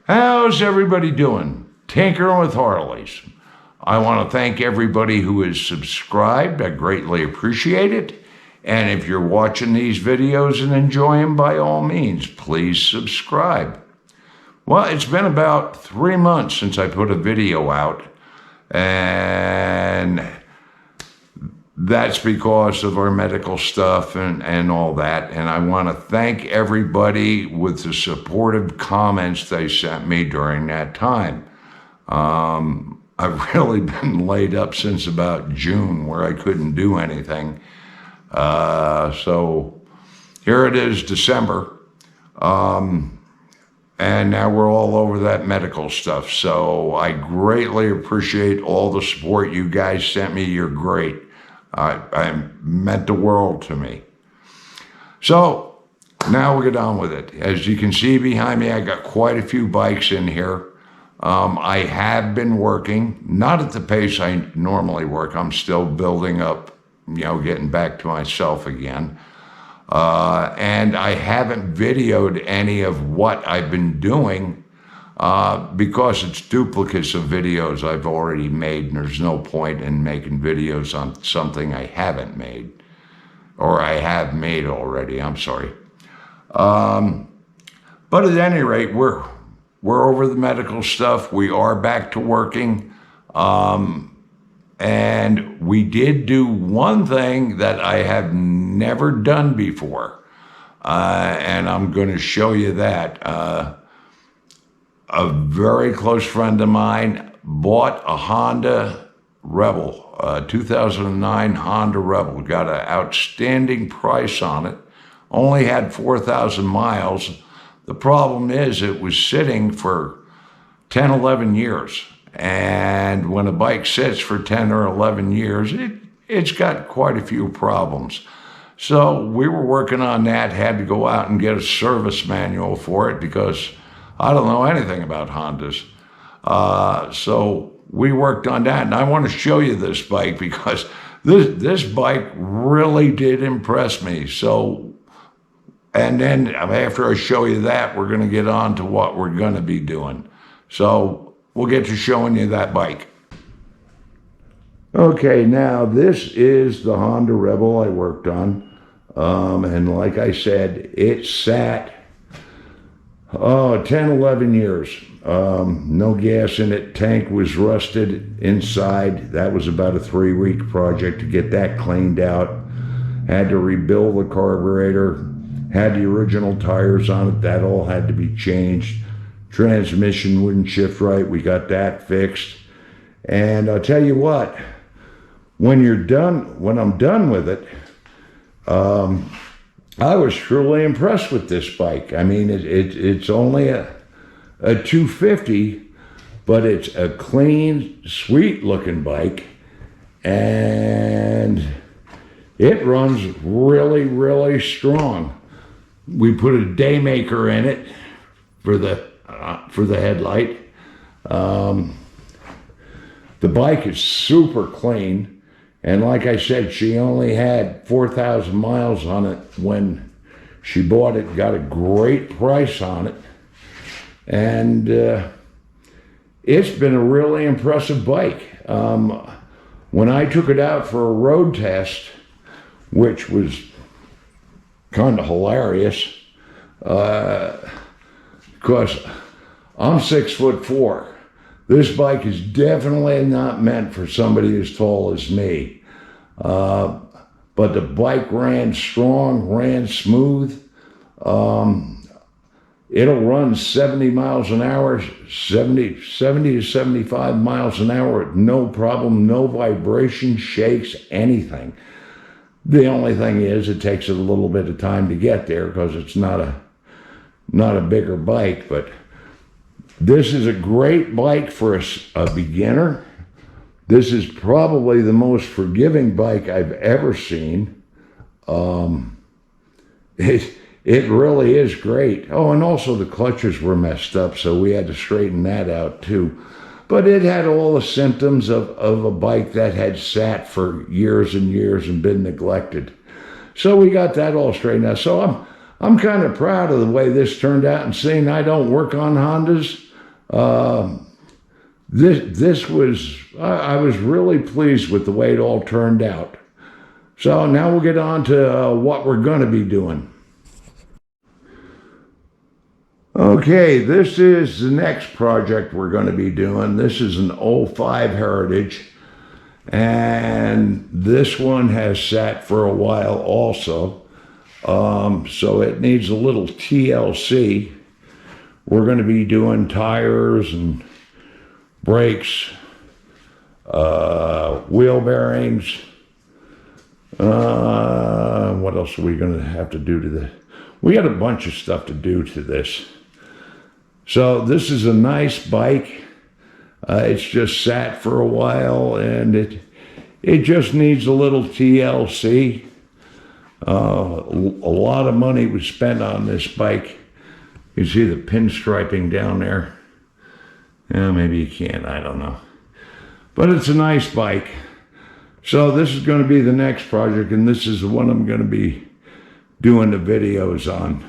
How's everybody doing? Tinkering with Harleys. I want to thank everybody who has subscribed. I greatly appreciate it. And if you're watching these videos and enjoy them, by all means, please subscribe. Well, it's been about 3 months since I put a video out, and that's because of our medical stuff and all that. And I want to thank everybody with the supportive comments they sent me during that time. I've really been laid up since about June where I couldn't do anything. So here it is, December. And now we're all over that medical stuff. So I greatly appreciate all the support you guys sent me. You're great. I meant the world to me. So now we'll get on with it. As you can see behind me, I got quite a few bikes in here. I have been working, not at the pace I normally work. I'm still building up, getting back to myself again. And I haven't videoed any of what I've been doing because it's duplicates of videos I've already made, and there's no point in making videos on something I haven't made, or I have made already, I'm sorry. But at any rate, we're over the medical stuff. We are back to working. And we did do one thing that I have never done before. And I'm going to show you that. A very close friend of mine bought a Honda Rebel, a 2009 Honda Rebel, got an outstanding price on it, only had 4,000 miles. The problem is it was sitting for 10, 11 years. And when a bike sits for 10 or 11 years, it's got quite a few problems. So we were working on that, had to go out and get a service manual for it because I don't know anything about Hondas. So we worked on that, and I want to show you this bike because this bike really did impress me. So, and then after I show you that, we're going to get on to what we're going to be doing. So we'll get to showing you that bike. Okay, now this is the Honda Rebel I worked on. And like I said, it sat 10, 11 years. No gas in it. Tank was rusted inside. That was about a 3-week project to get that cleaned out. Had to rebuild the carburetor. Had the original tires on it. That all had to be changed. Transmission wouldn't shift right. We got that fixed. And I'll tell you what, when I'm done with it, I was truly impressed with this bike. I mean, it's only a 250, but it's a clean, sweet looking bike. And it runs really, really strong. We put a Daymaker in it for the headlight. The bike is super clean, and like I said, she only had 4,000 miles on it when she bought it. Got a great price on it, and it's been a really impressive bike. When I took it out for a road test, which was kind of hilarious, because I'm 6'4". This bike is definitely not meant for somebody as tall as me. But the bike ran strong, ran smooth. It'll run 70 miles an hour, 70 to 75 miles an hour, no problem, no vibration, shakes, anything. The only thing is it takes a little bit of time to get there because it's not a bigger bike, but this is a great bike for a beginner. This is probably the most forgiving bike I've ever seen. It really is great. Oh, and also the clutches were messed up, so we had to straighten that out too. But it had all the symptoms of a bike that had sat for years and years and been neglected. So we got that all straightened out. So I'm kind of proud of the way this turned out, and seeing I don't work on Hondas, This was, I was really pleased with the way it all turned out. So now we'll get on to what we're going to be doing. Okay, this is the next project we're going to be doing. This is an '05 Heritage, and this one has sat for a while also. So it needs a little TLC. We're going to be doing tires and brakes, wheel bearings. What else are we going to have to do to this? We got a bunch of stuff to do to this. So this is a nice bike. It's just sat for a while, and it just needs a little TLC. A lot of money was spent on this bike. You see the pinstriping down there. Yeah, maybe you can't, I don't know. But it's a nice bike. So this is going to be the next project, and this is the one I'm going to be doing the videos on.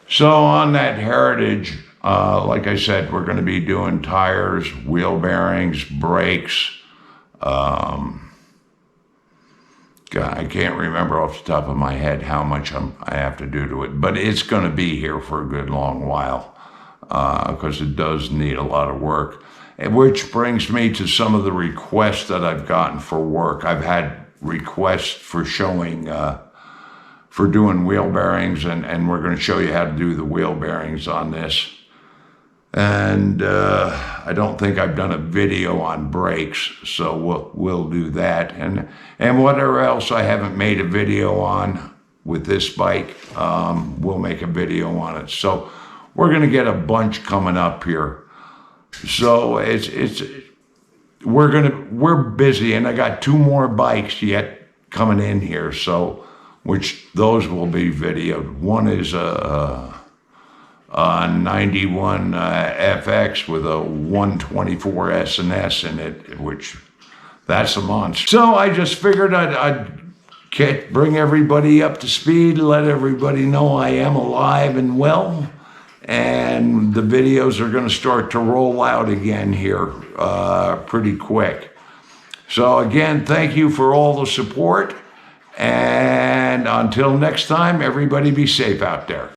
So on that Heritage, like I said, we're going to be doing tires, wheel bearings, brakes. God, I can't remember off the top of my head how much I have to do to it, but it's going to be here for a good long while because it does need a lot of work. Which brings me to some of the requests that I've gotten for work. I've had requests for showing, for doing wheel bearings, and we're going to show you how to do the wheel bearings on this. And I don't think I've done a video on brakes, so we'll do that. And whatever else I haven't made a video on with this bike, we'll make a video on it. So we're going to get a bunch coming up here. So we're busy, and I got 2 more bikes yet coming in here. So which those will be videoed. One is a 91 FX with a 124 S&S in it, which that's a monster. So I just figured I'd bring everybody up to speed, let everybody know I am alive and well, and the videos are going to start to roll out again here pretty quick. So again, thank you for all the support, and until next time, everybody be safe out there.